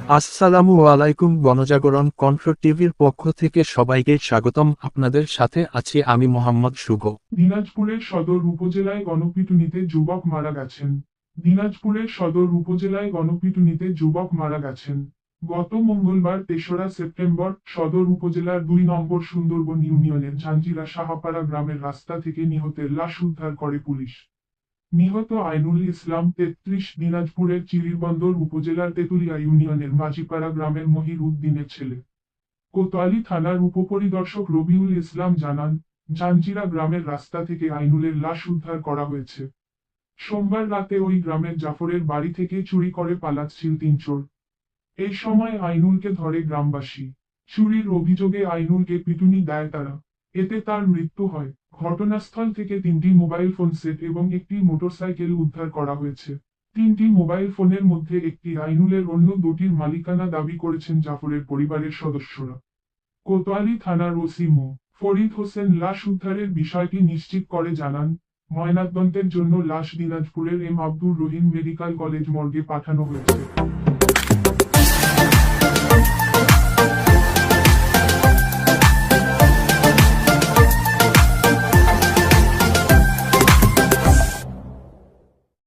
আসসালামু আলাইকুম। গণজাগরণ কণ্ঠ টিভির পক্ষ থেকে সবাইকে স্বাগতম। আপনাদের সাথে আছি আমি মোহাম্মদ শুভ। দিনাজপুরের সদর উপজেলায় গণপিটুনিতে যুবক মারা গেছেন। দিনাজপুরের সদর উপজেলায় গণপিটুনিতে যুবক মারা গেছেন। গত মঙ্গলবার ৩রা সেপ্টেম্বর সদর উপজেলার ২ নম্বর সুন্দরবন ইউনিয়নের ঝাঞ্জিরা সাহাপাড়া গ্রামের রাস্তা থেকে নিহতের লাশ উদ্ধার করে পুলিশ। নিহত আইনুল ইসলাম ৩৩ দিনাজপুরের চিরিরবন্দর উপজেলার তেঁতুলিয়া ইউনিয়নের মাঝিপাড়া গ্রামের মহির উদ্দিনের ছেলে। কোতোয়ালি থানার উপপরিদর্শক রবিউল ইসলাম জানান, ঝাঞ্জিরা গ্রামের রাস্তা থেকে আইনুলের লাশ উদ্ধার করা হয়েছে। সোমবার রাতে ওই গ্রামের জাফরের বাড়ি থেকে চুরি করে পালাচ্ছিল ৩ চোর। এই সময় আইনুলকে ধরে গ্রামবাসী। চুরির অভিযোগে আইনুলকে পিটুনি দেয় তারা। এতে তার মৃত্যু হয়। ঘটনাস্থল থেকে ৩টি মোবাইল ফোন সেট এবং একটি মোটরসাইকেল উদ্ধার করা হয়েছে। ৩টি মোবাইল ফোনের মধ্যে একটি আইনুলের, অন্য দুটির মালিকানা দাবি করেছেন জাফরের পরিবারের সদস্যরা। কোতোয়ালি থানার ওসি মো. ফরিদ হোসেন লাশ উদ্ধারের বিষয়টি নিশ্চিত করে জানান, ময়নাতদন্তের জন্য লাশ দিনাজপুরের M Abdur Rahim medical college মর্গে পাঠানো হয়েছে।